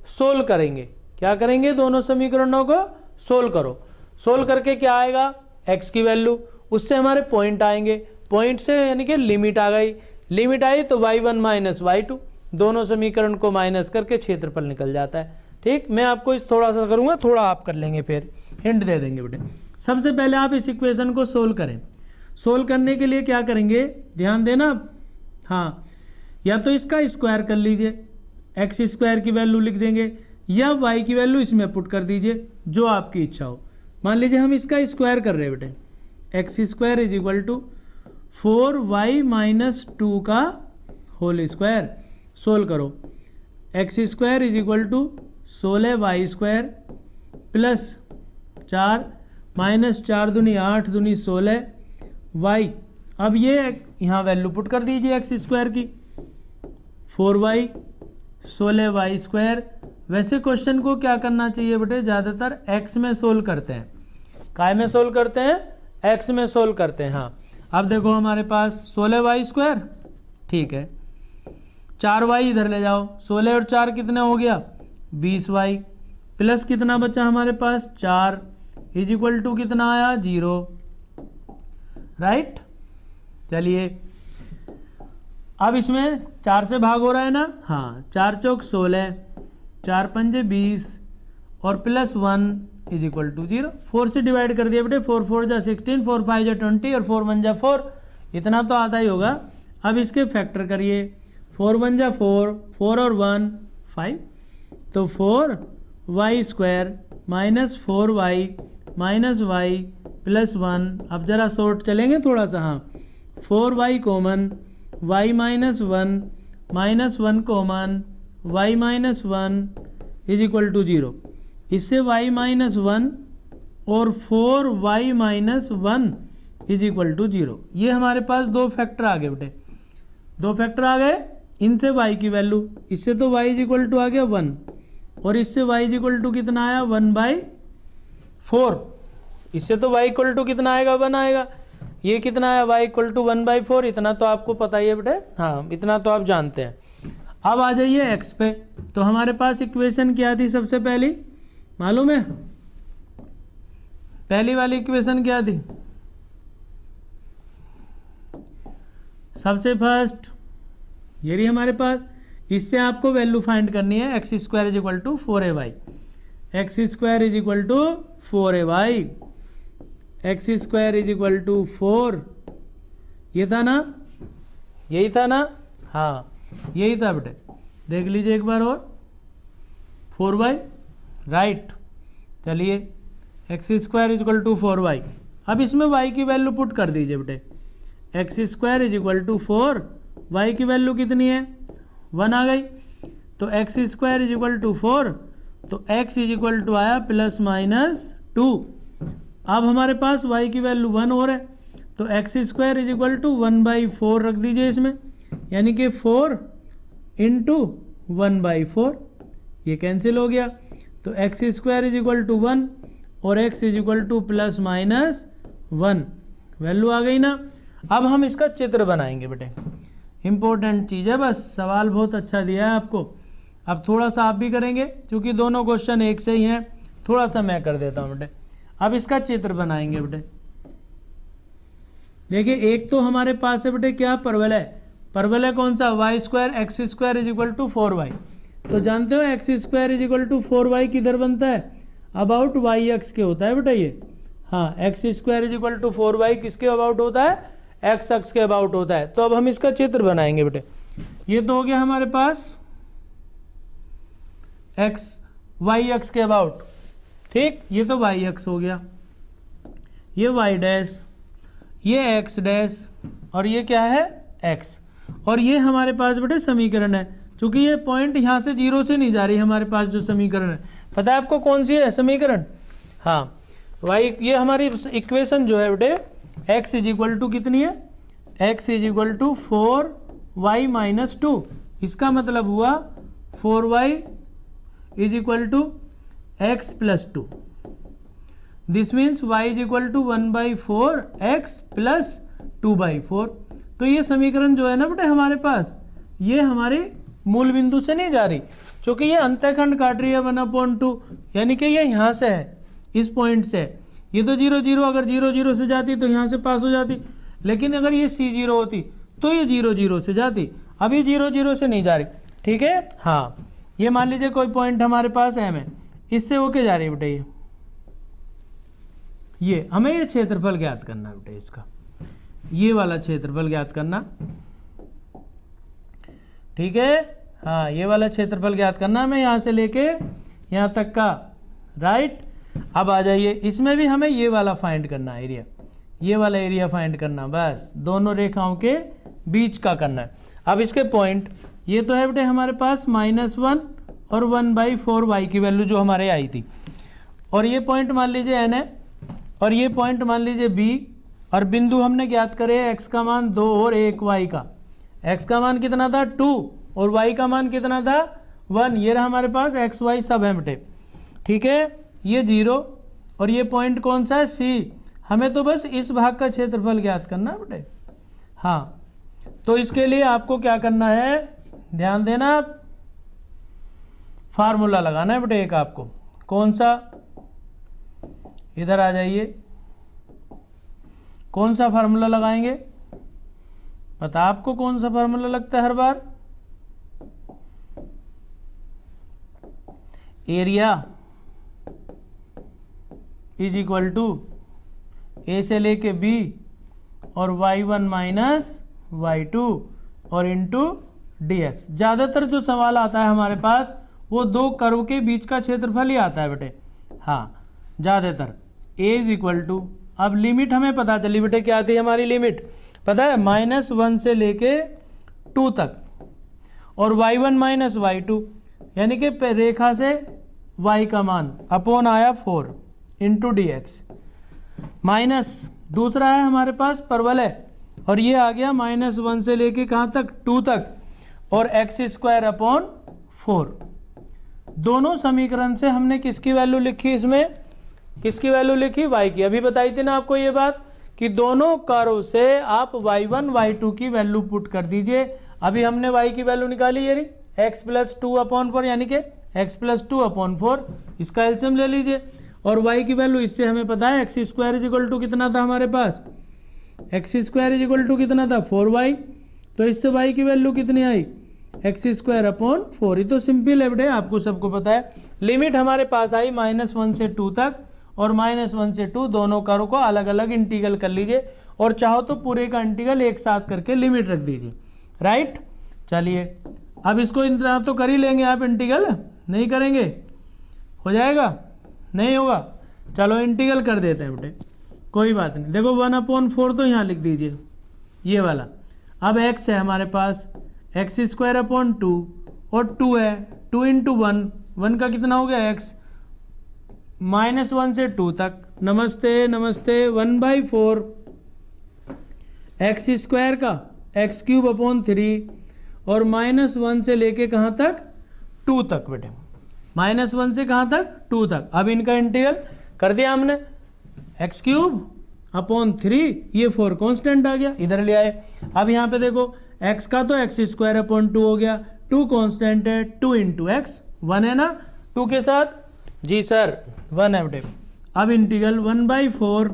सोल्व करेंगे। क्या करेंगे, दोनों समीकरणों को सोल्व करो। सोल्व करके क्या आएगा, x की वैल्यू, उससे हमारे पॉइंट आएंगे, पॉइंट से यानी कि लिमिट आ गई, लिमिट आई तो y1 - y2, दोनों समीकरण को माइनस करके क्षेत्रफल निकल जाता है। ठीक, मैं आपको इस थोड़ा सा करूंगा, थोड़ा आप कर लेंगे, फिर हिंट दे देंगे बेटे। सबसे पहले आप इस इक्वेशन को सोल्व करें। सोल्व करने के लिए क्या करेंगे, ध्यान देना। हाँ, या तो इसका स्क्वायर कर लीजिए, x² की वैल्यू लिख देंगे, या y की वैल्यू इसमें पुट कर दीजिए, जो आपकी इच्छा हो। मान लीजिए हम इसका स्क्वायर कर रहे हैं बेटे, x² = 4y - 2 का होल स्क्वायर। सोल्व करो, x² = 16y² प्लस 4 -4 दूनी 8 दूनी 16 y। अब ये यहाँ वैल्यू पुट कर दीजिए x² की, 4y 16y²। वैसे क्वेश्चन को क्या करना चाहिए बेटे, ज़्यादातर x में सोल्व करते हैं। काय में सोल्व करते हैं, x में सोल्व करते हैं। हाँ, अब देखो हमारे पास 16y², ठीक है, 4y इधर ले जाओ, 16 और 4 कितना हो गया, 20y, प्लस कितना बचा हमारे पास, 4 = कितना आया, 0, राइट। चलिए, अब इसमें 4 से भाग हो रहा है ना, हाँ, 4 चौक 16, 4 पंजे 20 और प्लस 1 = 0। 4 से डिवाइड कर दिया बेटे, 4 4 जा 16, 4 5 जा 20 और 4 1 जा 4, इतना तो आता ही होगा। अब इसके फैक्टर करिए, 4 1 जा 4, 4 और 1 5, तो 4y² - 4y - y प्लस 1। अब जरा शॉर्ट चलेंगे थोड़ा सा, हाँ, 4y common, y - 1 -1 common, y - 1 = 0। इससे y - 1 और 4y - 1 = 0। ये हमारे पास 2 फैक्टर आ गए बेटे, 2 फैक्टर आ गए। इनसे y की वैल्यू, इससे तो y = आ गया 1, और इससे y = कितना आया, 1/4। इससे तो y = कितना आएगा, 1 आएगा। ये कितना आया, y = 1/4। इतना तो आपको पता ही है बेटे, हाँ, इतना तो आप जानते हैं। अब आ जाइए x पे, तो हमारे पास इक्वेशन क्या थी सबसे पहली, मालूम है? पहली वाली इक्वेशन क्या थी, सबसे फर्स्ट ये रही हमारे पास। इससे आपको वैल्यू फाइंड करनी है, x² = 4ay, x² = 4ay, x² = 4। ये था ना, यही था ना, हाँ यही था बेटे, देख लीजिए एक बार और, 4y, राइट। चलिए, x² = 4y। अब इसमें y की वैल्यू पुट कर दीजिए बेटे, x² = 4, y की वैल्यू कितनी है, 1 आ गई। तो x² = 4, तो x = आया ±2। अब हमारे पास y की वैल्यू 1 और है, तो x square is equal to 1/4 रख दीजिए इसमें, यानी कि 4 इंटू 1/4, ये कैंसिल हो गया। तो x square is equal to 1 और x is equal to plus minus 1, value आ गई ना। अब हम इसका चित्र बनाएंगे बेटे, इंपॉर्टेंट चीज़ है, बस सवाल बहुत अच्छा दिया है आपको। अब थोड़ा सा आप भी करेंगे, क्योंकि दोनों क्वेश्चन एक से ही हैं, थोड़ा सा मैं कर देता हूँ बेटे। अब इसका चित्र बनाएंगे बेटे। देखिए एक तो हमारे पास है बेटे क्या, परवलय। परवलय कौन सा, Y square X square is equal to 4y। तो जानते हो X square is equal to 4y किधर बनता है, अबाउट वाई एक्स के होता है बेटा ये। हाँ, X square is equal to 4y किसके अबाउट होता है, एक्स अक्ष के अबाउट होता है। तो अब हम इसका चित्र बनाएंगे बेटे। ये तो हो गया हमारे पास एक्स वाई एक्स के अबाउट, ठीक, ये तो वाई एक्स हो गया, ये वाई डैश, ये एक्स डैश, और ये क्या है एक्स। और ये हमारे पास बेटे समीकरण है, क्योंकि ये पॉइंट यहाँ से 0 से नहीं जा रही हमारे पास जो समीकरण है, पता है आपको कौन सी है समीकरण, हाँ वाई, ये हमारी इक्वेशन जो है बेटे एक्स इज इक्वल टू कितनी है, X is equal to 4y minus 2, इसका मतलब हुआ 4y is equal to X plus 2, this means y is equal to 1/4 x plus 2/4। तो ये समीकरण जो है ना बेटे हमारे पास, ये हमारे मूल बिंदु से नहीं जा रही, क्योंकि ये अंतःखंड काट रही है 1/2, यानी कि ये यहाँ से है, इस पॉइंट से। ये तो 0 0, अगर 0 0 से जाती तो यहाँ से पास हो जाती, लेकिन अगर ये C0 होती तो ये 0 0 से जाती, अब ये 0 0 से नहीं जा रही, ठीक है। हाँ, ये मान लीजिए कोई पॉइंट हमारे पास M है, इससे होके जा रही है बेटे ये हमें ये क्षेत्रफल ज्ञात करना है बेटे, इसका ये वाला क्षेत्रफल ज्ञात करना, ठीक है। हाँ, ये वाला क्षेत्रफल ज्ञात करना हमें यहाँ से लेके यहाँ तक का, राइट। अब आ जाइए, इसमें भी हमें ये वाला फाइंड करना है एरिया, ये वाला एरिया फाइंड करना, बस दोनों रेखाओं के बीच का करना है। अब इसके पॉइंट, ये तो है बेटे हमारे पास -1 और 1/4y की वैल्यू जो हमारे आई थी, और ये पॉइंट मान लीजिए n है, और ये पॉइंट मान लीजिए b, और बिंदु हमने ज्ञात करे x का मान 2 और 1 y का, x का मान कितना था 2 और y का मान कितना था 1, ये रहा हमारे पास x y सब है बेटे, ठीक है। ये 0 और ये पॉइंट कौन सा है C, हमें तो बस इस भाग का क्षेत्रफल ज्ञात करना है बेटे। हाँ, तो इसके लिए आपको क्या करना है, ध्यान देना, फार्मूला लगाना है बेटे एक आपको, कौन सा, इधर आ जाइए, कौन सा फार्मूला लगाएंगे, पता आपको कौन सा फार्मूला लगता है हर बार, area is equal to A से लेके बी और y1 माइनस y2 और इंटू dx। ज़्यादातर जो सवाल आता है हमारे पास वो दो कर्व के बीच का क्षेत्रफल ही आता है बेटे, हाँ ज़्यादातर। a इज इक्वल टू, अब लिमिट हमें पता चली बेटे, क्या आती है हमारी लिमिट, पता है -1 से लेके 2 तक, और y1 माइनस y2, यानी कि रेखा से y का मान अपॉन आया 4 इंटू dx, माइनस दूसरा है हमारे पास परवलय, और ये आ गया -1 से लेके कहाँ तक 2 तक, और एक्स स्क्वायर अपॉन 4। दोनों समीकरण से हमने किसकी वैल्यू लिखी, इसमें किसकी वैल्यू लिखी, y की। अभी बताई थी ना आपको ये बात कि दोनों कर्व से आप y1 y2 की वैल्यू पुट कर दीजिए। अभी हमने y की वैल्यू निकाली, ये रही x प्लस 2/4, यानी कि x प्लस 2/4, इसका एलसीएम ले लीजिए। और y की वैल्यू इससे हमें पता है x square is equal to कितना था हमारे पास, x square is equal to कितना था 4y, तो इससे y की वैल्यू कितनी आई, एक्स स्क्वायर अपॉन 4। ये तो सिंपल है बेटे, आपको सबको पता है। लिमिट हमारे पास आई -1 से 2 तक, और -1 से 2 दोनों कर्व को अलग अलग इंटीग्रल कर लीजिए, और चाहो तो पूरे का इंटीग्रल एक साथ करके लिमिट रख दीजिए, राइट। चलिए अब इसको इंतजार तो कर ही लेंगे आप, इंटीग्रल नहीं करेंगे हो जाएगा, नहीं होगा, चलो इंटीग्रल कर देते हैं बेटे, कोई बात नहीं। देखो 1/4 तो यहाँ लिख दीजिए ये वाला। अब x है हमारे पास एक्स स्क्वायर अपॉन 2, और 2 है, 2 इंटू 1, 1 का कितना हो गया x -1 से 2 तक, नमस्ते नमस्ते, 1/4 एक्स स्क्वायर का x³ और -1 से लेके कहाँ तक 2 तक बेटे, -1 से कहाँ तक 2 तक। अब इनका इंटीग्रल कर दिया हमने, x³/3, ये 4 कांस्टेंट आ गया, इधर ले आए। अब यहाँ पे देखो x का तो x²/2 हो गया, 2 कांस्टेंट है, 2 × x, 1 है ना 2 के साथ, जी सर 1 है बेटे। अब इंटीग्रल 1/4,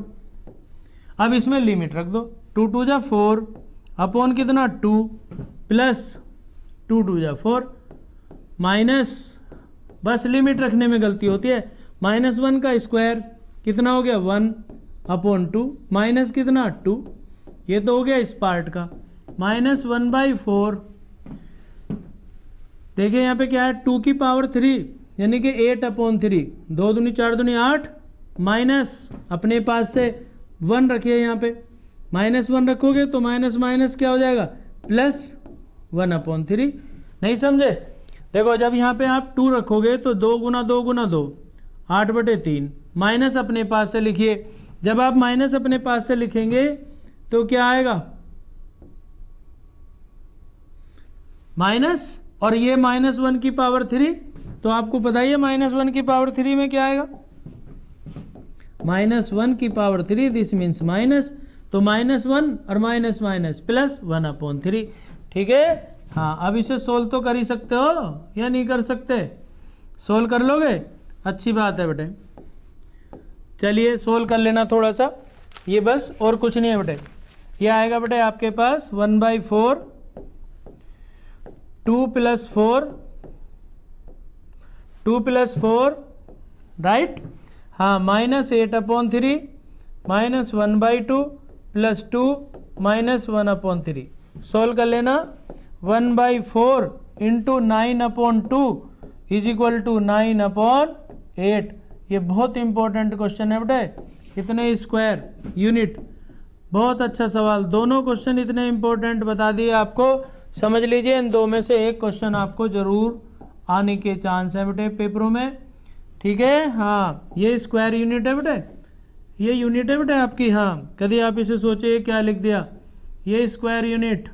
अब इसमें लिमिट रख दो, 2 × 2 = 4 अपॉन कितना 2 प्लस 2 × 2 = 4 माइनस, बस लिमिट रखने में गलती होती है, -1 का स्क्वायर कितना हो गया 1 अपॉन 2 माइनस कितना 2, ये तो हो गया इस पार्ट का, -1/4। देखिए यहाँ पे क्या है 2 की पावर 3 यानी कि 8/3, 2 दूनी 4 दूनी 8, माइनस अपने पास से 1 रखिए, यहाँ पे -1 रखोगे तो माइनस माइनस क्या हो जाएगा +1/3, नहीं समझे। देखो जब यहाँ पे आप 2 रखोगे तो 2 × 2 × 2 8/3, माइनस अपने पास से लिखिए, जब आप माइनस अपने पास से लिखेंगे तो क्या आएगा माइनस, और ये -1 की पावर 3, तो आपको पता ही है -1 की पावर 3 में क्या आएगा, -1 की पावर 3, दिस मीन्स माइनस, तो -1 और माइनस माइनस प्लस 1/3, ठीक है। हाँ अब इसे सोल्व तो कर ही सकते हो या नहीं कर सकते, सोल्व कर लोगे, अच्छी बात है बेटे, चलिए सोल्व कर लेना थोड़ा सा, ये बस और कुछ नहीं है बेटे। ये आएगा बेटे आपके पास 1/4, 2 + 4, 2 + 4 राइट, हाँ -8/3 -1/2 + 2 -1/3, सोल्व कर लेना। 1/4 × 9/2 = 9/8, ये बहुत इंपॉर्टेंट क्वेश्चन है बेटे, इतने स्क्वायर यूनिट, बहुत अच्छा सवाल, दोनों क्वेश्चन इतने इंपॉर्टेंट बता दिए आपको, समझ लीजिए इन दो में से एक क्वेश्चन आपको जरूर आने के चांस है बेटे पेपरों में, ठीक है। हाँ ये स्क्वायर यूनिट है बेटे, ये यूनिट है बेटे आपकी, हाँ कभी आप इसे सोचे क्या लिख दिया, ये स्क्वायर यूनिट,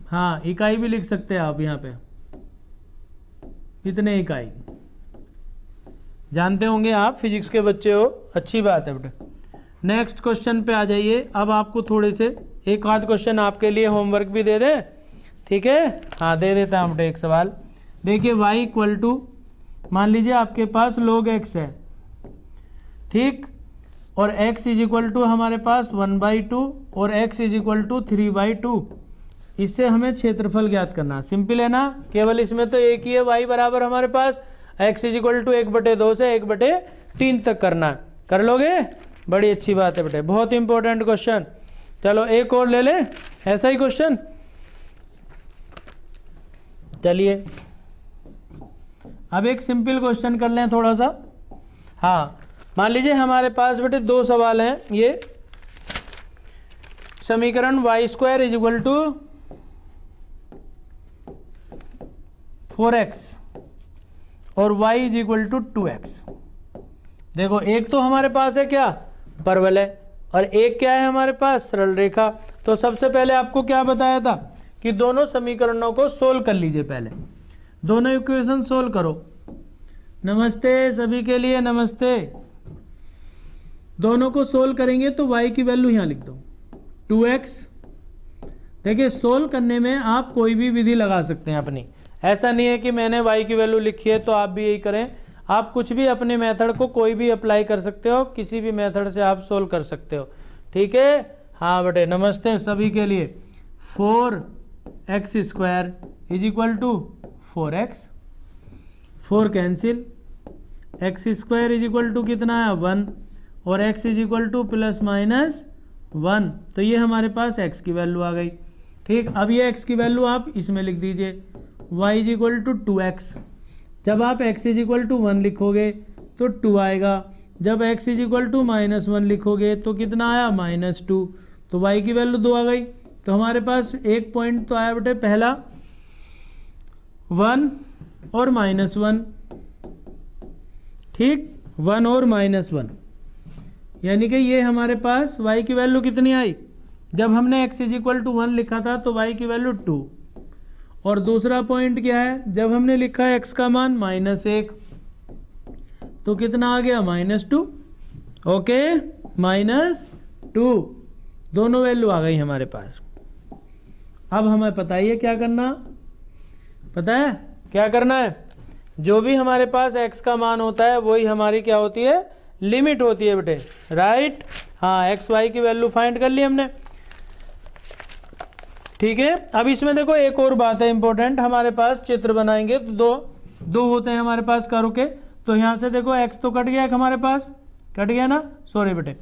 हाँ इकाई भी लिख सकते हैं आप यहाँ पे, इतने इकाई, जानते होंगे आप फिजिक्स के बच्चे हो, अच्छी बात है बेटे। नेक्स्ट क्वेश्चन पे आ जाइए, अब आपको थोड़े से एक आध क्वेश्चन आपके लिए होमवर्क भी दे दे, ठीक है, हाँ दे देता हूँ बेटे एक सवाल। देखिए y = मान लीजिए आपके पास log x है, ठीक, और x = हमारे पास 1/2 और x = 3/2, इससे हमें क्षेत्रफल ज्ञात करना, सिंपल है ना, केवल इसमें तो एक ही है, y बराबर हमारे पास x = 1/2 से 1/3 तक करना है, कर लोगे, बड़ी अच्छी बात है बेटे, बहुत इंपॉर्टेंट क्वेश्चन। चलो एक और ले लें ऐसा ही क्वेश्चन, चलिए अब एक सिंपल क्वेश्चन कर लें थोड़ा सा। हाँ मान लीजिए हमारे पास बेटे 2 सवाल हैं, ये समीकरण y² = 4x और y = 2x। देखो एक तो हमारे पास है क्या परवल है, और एक क्या है हमारे पास सरल रेखा। तो सबसे पहले आपको क्या बताया था कि दोनों समीकरणों को सोल्व कर लीजिए, पहले दोनों इक्वेशन सोल्व करो। नमस्ते सभी के लिए, नमस्ते। दोनों को सोल्व करेंगे तो y की वैल्यू यहाँ लिख दो 2x। देखिए सोल्व करने में आप कोई भी विधि लगा सकते हैं अपनी, ऐसा नहीं है कि मैंने y की वैल्यू लिखी है तो आप भी यही करें, आप कुछ भी अपने मेथड को कोई भी अप्लाई कर सकते हो, किसी भी मेथड से आप सोल्व कर सकते हो, ठीक है। हाँ बेटे नमस्ते सभी के लिए। 4x² = 4x, 4 कैंसिल, x² कितना है 1 और x = ±1, तो ये हमारे पास x की वैल्यू आ गई, ठीक। अब ये x की वैल्यू आप इसमें लिख दीजिए, y = 2x, जब आप x = 1 लिखोगे तो 2 आएगा, जब x = -1 लिखोगे तो कितना आया -2, तो y की वैल्यू 2 आ गई। तो हमारे पास एक पॉइंट तो आया बेटे पहला 1 और -1, ठीक, 1 और -1, यानी कि ये हमारे पास y की वैल्यू कितनी आई, जब हमने x = 1 लिखा था तो y की वैल्यू 2। और दूसरा पॉइंट क्या है, जब हमने लिखा है x का मान -1 तो कितना आ गया, -2। ओके, -2, दोनों वैल्यू आ गई हमारे पास। अब हमें पता ही है क्या करना, पता है क्या करना है, जो भी हमारे पास x का मान होता है वही हमारी क्या होती है, लिमिट होती है बेटे, राइट। हाँ, एक्स वाई की वैल्यू फाइंड कर ली हमने, ठीक है। अब इसमें देखो एक और बात है इंपॉर्टेंट, हमारे पास चित्र बनाएंगे तो दो होते हैं हमारे पास कर्व के, तो यहाँ से देखो x तो कट गया, हमारे पास कट गया ना, सॉरी बेटे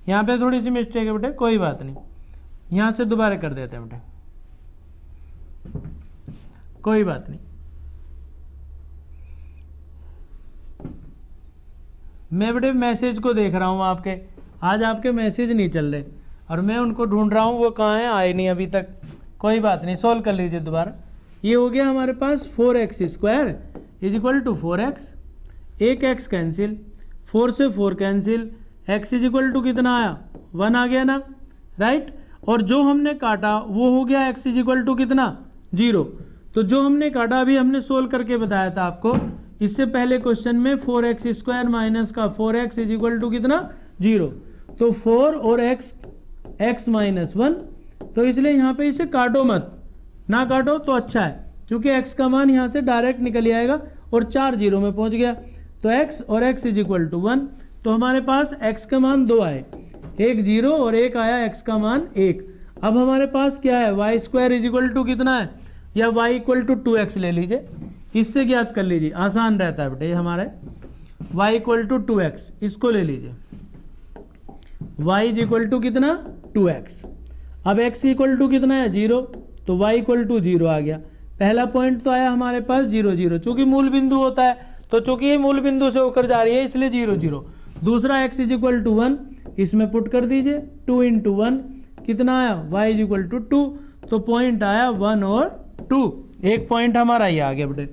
यहाँ पे थोड़ी सी मिस्टेक है बेटे, कोई बात नहीं, यहाँ से दोबारा कर देते हैं बेटे, कोई बात नहीं। मैं बेटे मैसेज को देख रहा हूँ आपके, आज आपके मैसेज नहीं चल रहे और मैं उनको ढूंढ रहा हूँ, वो कहाँ हैं, आए नहीं अभी तक, कोई बात नहीं, सॉल्व कर लीजिए दोबारा। ये हो गया हमारे पास 4x² = 4x, एक x कैंसिल, 4 से 4 कैंसिल, x = कितना आया, 1 आ गया ना, राइट। और जो हमने काटा वो हो गया x = कितना, 0। तो जो हमने काटा अभी हमने सोल्व करके बताया था आपको, इससे पहले क्वेश्चन में 4x² माइनस का 4x = कितना, 0। तो 4 और x -1, तो इसलिए यहाँ पे इसे काटो मत, ना काटो तो अच्छा है, क्योंकि x का मान यहाँ से डायरेक्ट निकल आएगा और 4 0 में पहुँच गया, तो x और x = 1। तो हमारे पास x का मान 2 आए, एक 0 और एक आया x का मान 1। अब हमारे पास क्या है, y² = कितना है, या y = 2x ले लीजिए, इससे ज्ञात कर लीजिए, आसान रहता है बेटे ये हमारे, y = 2x, इसको ले लीजिए, y = कितना, 2x। अब x = कितना है, 0, तो y = 0 आ गया। पहला पॉइंट तो आया हमारे पास 0 0, चूंकि मूल बिंदु होता है तो चूंकि ये मूल बिंदु से होकर जा रही है इसलिए 0 0। दूसरा x = 1, इसमें पुट कर दीजिए, 2 × 1 कितना आया, y = 2, तो पॉइंट आया 1 और 2, एक पॉइंट हमारा ये आ गया बेटे,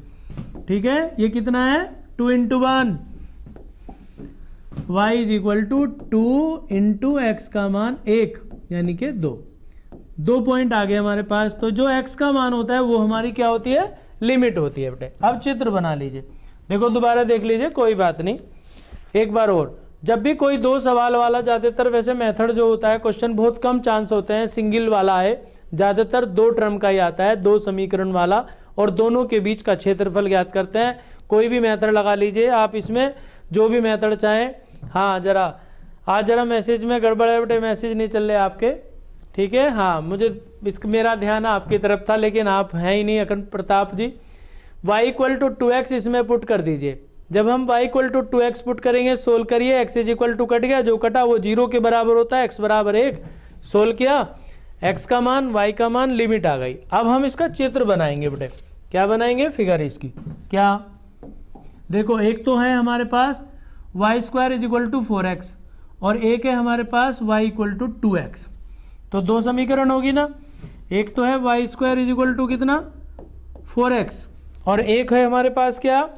ठीक है। ये कितना है, 2 × 1, y = 2 × x का मान 1, यानी कि 2 पॉइंट आ गए हमारे पास। तो जो x का मान होता है वो हमारी क्या होती है, लिमिट होती है बेटे। अब चित्र बना लीजिए, देखो दोबारा देख लीजिए, कोई बात नहीं, एक बार और। जब भी कोई 2 सवाल वाला, ज़्यादातर वैसे मेथड जो होता है, क्वेश्चन बहुत कम चांस होते हैं सिंगल वाला है, ज़्यादातर 2 टर्म का ही आता है, 2 समीकरण वाला, और दोनों के बीच का क्षेत्रफल ज्ञात करते हैं। कोई भी मेथड लगा लीजिए आप इसमें, जो भी मेथड चाहें। हाँ जरा आज जरा मैसेज में गड़बड़ है बेटे, मैसेज नहीं चल रहे आपके, ठीक है। हाँ मुझे मेरा ध्यान आपकी तरफ था, लेकिन आप हैं ही नहीं अखंड प्रताप जी। y = 2x इसमें पुट कर दीजिए। जब हम y = 2x पुट करेंगे, सोल्व करिए, x = कट गया, जो कटा वो 0 के बराबर होता है, x = 1, सोल्व किया, x का मान, y का मान, लिमिट आ गई। अब हम इसका चित्र बनाएंगे बेटे, क्या बनाएंगे, फिगर इसकी क्या, देखो एक तो है हमारे पास y² = 4x और एक है हमारे पास y = 2x, तो 2 समीकरण होगी ना। एक तो है y² = कितना, 4x, और एक है हमारे पास क्या,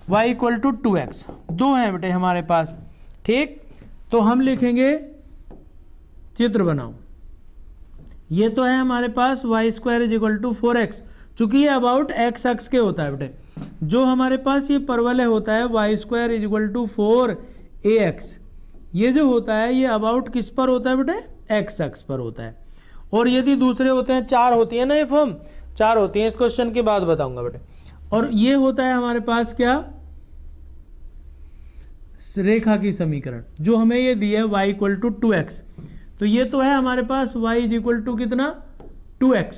y = 2x, 2 है बेटे हमारे पास, ठीक। तो हम लिखेंगे, चित्र बनाओ, ये तो है हमारे पास y² = 4x, चूंकि ये अबाउट x अक्ष के होता है बेटे। जो हमारे पास ये परवलय होता है y² = 4ax, ये जो होता है ये अबाउट किस पर होता है बेटे, x अक्ष पर होता है। और यदि दूसरे होते हैं, 4 होती है ना ये फॉर्म, 4 होती हैं, इस क्वेश्चन के बाद बताऊंगा बेटे। और ये होता है हमारे पास क्या, रेखा की समीकरण, जो हमें ये दिया है y = 2x, तो ये तो है हमारे पास y = कितना, 2x,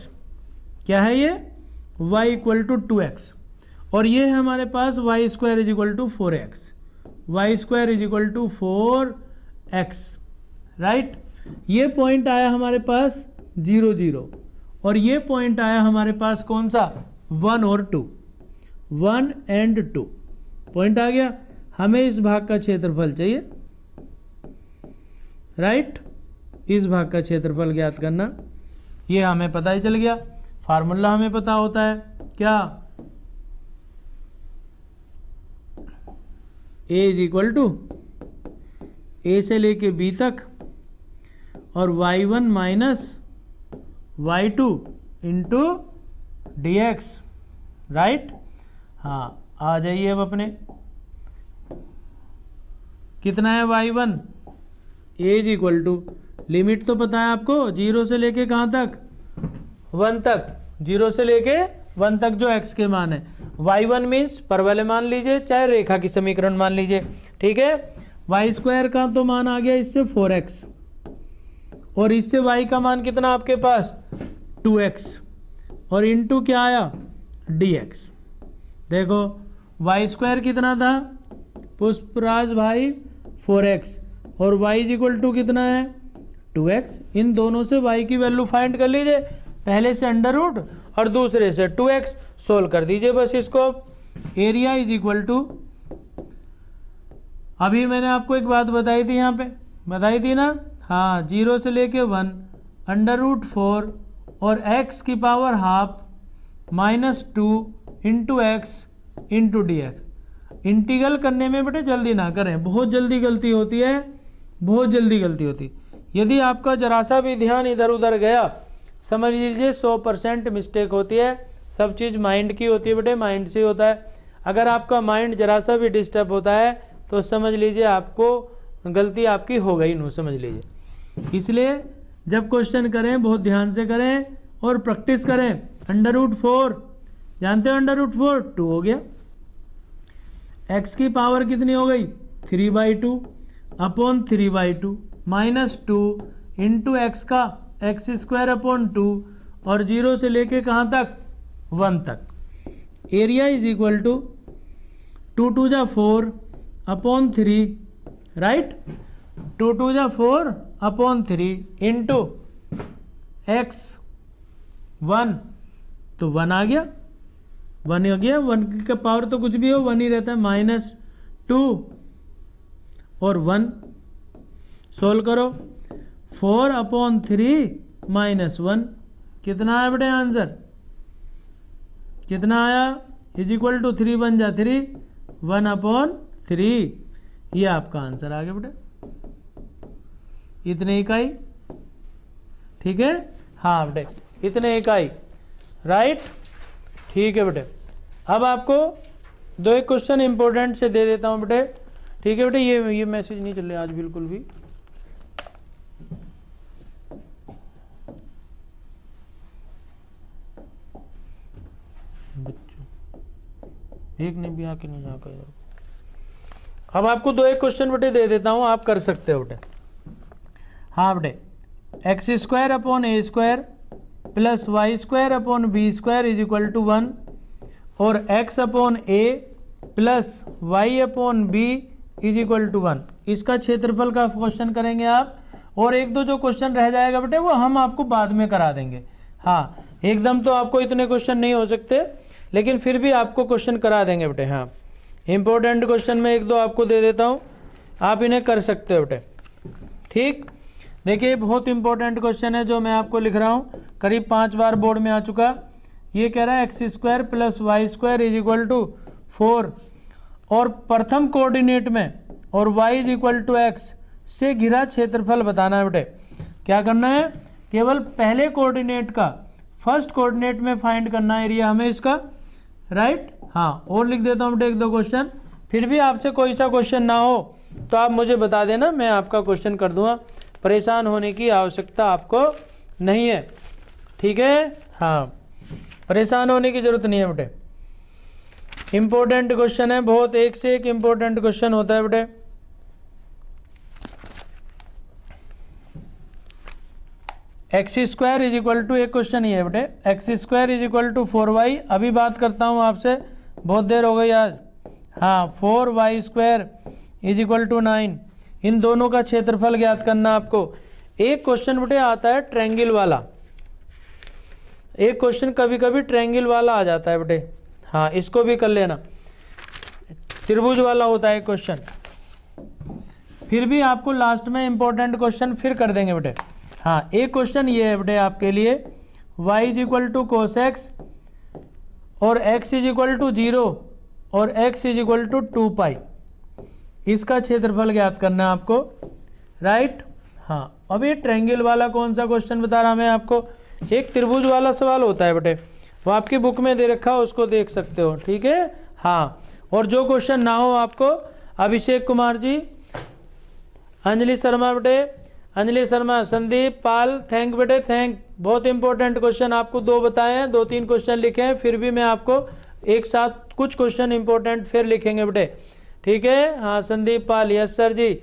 क्या है ये, y = 2x, और ये है हमारे पास y² = 4x, y² = 4x, right. ये पॉइंट आया हमारे पास 0 0, और ये पॉइंट आया हमारे पास कौन सा, 1 और 2, 1 और 2 पॉइंट आ गया। हमें इस भाग का क्षेत्रफल चाहिए, राइट, इस भाग का क्षेत्रफल ज्ञात करना, ये हमें पता ही चल गया, फार्मूला हमें पता होता है क्या, A is equal to A से लेके बी तक और y1 minus y2 into D X, right. हाँ आ जाइए अब अपने, कितना है y1, A is equal to, limit तो पता है आपको 0 से लेके कहाँ तक, 1 तक, 0 से लेके 1 तक जो x के मान है। y1 मीन्स परवलय मान लीजिए, चाहे रेखा की समीकरण मान लीजिए, ठीक है। वाई स्क्वायर का तो मान आ गया इससे 4x, और इससे y का मान कितना आपके पास 2x, और इंटू क्या आया dx। देखो वाई स्क्वायर कितना था पुष्पराज भाई 4x, और y इज इक्वल टू कितना है 2x। इन दोनों से y की वैल्यू फाइंड कर लीजिए, पहले से अंडर रूट और दूसरे से 2x, सोल्व कर दीजिए बस इसको। एरिया इज इक्वल टू, अभी मैंने आपको एक बात बताई थी, यहाँ पे बताई थी ना, हाँ 0 से लेके 1 अंडर रूट 4 और x की power half minus 2 into x into D x. Integral करने में बेटे जल्दी ना करें, बहुत जल्दी गलती होती है, बहुत जल्दी गलती होती है। यदि आपका जरा सा भी ध्यान इधर उधर गया, समझ लीजिए 100% मिस्टेक होती है। सब चीज़ माइंड की होती है बेटे, माइंड से होता है। अगर आपका माइंड जरा सा भी डिस्टर्ब होता है तो समझ लीजिए आपको गलती आपकी हो गई, नू समझ लीजिए। इसलिए जब क्वेश्चन करें बहुत ध्यान से करें और प्रैक्टिस करें। अंडर रूट 4 जानते हो, अंडर रूट 4 2 हो गया, x की पावर कितनी हो गई 3/2 अपॉन 3/2 माइनस 2 इंटू एक्स का एक्स स्क्वायर अपॉन 2 और 0 से लेके कहाँ तक 1 तक। एरिया इज इक्वल टू 2 2 जा 4 अपॉन 3, राइट, 2 2 जा 4 अपॉन 3 इंटू एक्स 1, तो 1 आ गया, 1 हो गया। 1 का पावर तो कुछ भी हो 1 ही रहता है, माइनस 2 और 1, सोल्व करो 4 अपॉन 3 माइनस 1, कितना आया बेटे आंसर, कितना आया, इज इक्वल टू 3 बन जा 3 1 अपॉन 3, ये आपका आंसर आ गया बेटे, इतने इकाई, ठीक है। हाँ बेटे इतने इकाई, राइट, ठीक है बेटे। अब आपको 2 एक क्वेश्चन इंपॉर्टेंट से दे देता हूँ बेटे, ठीक है बेटे। ये मैसेज नहीं चल रहा आज बिल्कुल भी, एक ने भी आके नहीं जाकर। अब आपको 2 एक क्वेश्चन बेटे दे देता हूँ, आप कर सकते हो बेटे। हाँ बेटे x square upon A square plus Y square upon B square is equal to 1 और X upon A plus Y upon B is equal to 1, इसका क्षेत्रफल का क्वेश्चन करेंगे आप। और 1-2 जो क्वेश्चन रह जाएगा बेटे वो हम आपको बाद में करा देंगे। हाँ एकदम तो आपको इतने क्वेश्चन नहीं हो सकते, लेकिन फिर भी आपको क्वेश्चन करा देंगे बेटे। हाँ इंपॉर्टेंट क्वेश्चन में 1-2 आपको दे देता हूँ, आप इन्हें कर सकते हो बेटे, ठीक। देखिए बहुत इंपॉर्टेंट क्वेश्चन है जो मैं आपको लिख रहा हूँ, करीब 5 बार बोर्ड में आ चुका। ये कह रहा है x square plus Y square is equal to 4 और प्रथम कोऑर्डिनेट में और y is equal to X से घिरा क्षेत्रफल बताना है बेटे। क्या करना है, केवल पहले कोऑर्डिनेट का फर्स्ट कोऑर्डिनेट में फाइंड करना है एरिया हमें इसका, राइट। हाँ और लिख देता हूँ बेटे 1-2 क्वेश्चन, फिर भी आपसे कोई सा क्वेश्चन ना हो तो आप मुझे बता देना, मैं आपका क्वेश्चन कर दूंगा। परेशान होने की आवश्यकता आपको नहीं है, ठीक है। हाँ परेशान होने की जरूरत नहीं है बेटे, इंपॉर्टेंट क्वेश्चन है बहुत, एक से एक इंपॉर्टेंट क्वेश्चन होता है बेटे। X square is equal to, एक क्वेश्चन ये है बेटे, x square is equal to 4y। अभी बात करता हूँ आपसे, बहुत देर हो गई आज। हाँ 4y square is equal to 9, इन दोनों का क्षेत्रफल ज्ञात करना आपको। एक क्वेश्चन बेटे आता है ट्रायंगल वाला, एक क्वेश्चन कभी कभी ट्रायंगल वाला आ जाता है बेटे। हाँ इसको भी कर लेना, त्रिभुज वाला होता है क्वेश्चन, फिर भी आपको लास्ट में इंपॉर्टेंट क्वेश्चन फिर कर देंगे बेटे। हाँ एक क्वेश्चन ये है बेटे आपके लिए, y is equal to cos X और x इज इक्वल टू 0 और x is equal to 2 pi. इसका क्षेत्रफल ज्ञात करना है आपको, राइट। हाँ, अब ये ट्रायंगल वाला कौन सा क्वेश्चन बता रहा मैं आपको, एक त्रिभुज वाला सवाल होता है बेटे, वो आपकी बुक में दे रखा है, उसको देख सकते हो, ठीक है। हाँ, और जो क्वेश्चन ना हो आपको, अभिषेक कुमार जी, अंजलि शर्मा बेटे, अंजलि शर्मा, संदीप पाल, थैंक बेटे, थैंक। बहुत इंपॉर्टेंट क्वेश्चन आपको 2 बताए हैं, 2-3 क्वेश्चन लिखे हैं, फिर भी मैं आपको एक साथ कुछ क्वेश्चन इंपॉर्टेंट फिर लिखेंगे बेटे, ठीक है। हाँ संदीप पाल, यस सर जी,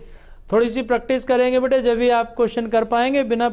थोड़ी सी प्रैक्टिस करेंगे बेटे, जब भी आप क्वेश्चन कर पाएंगे, बिना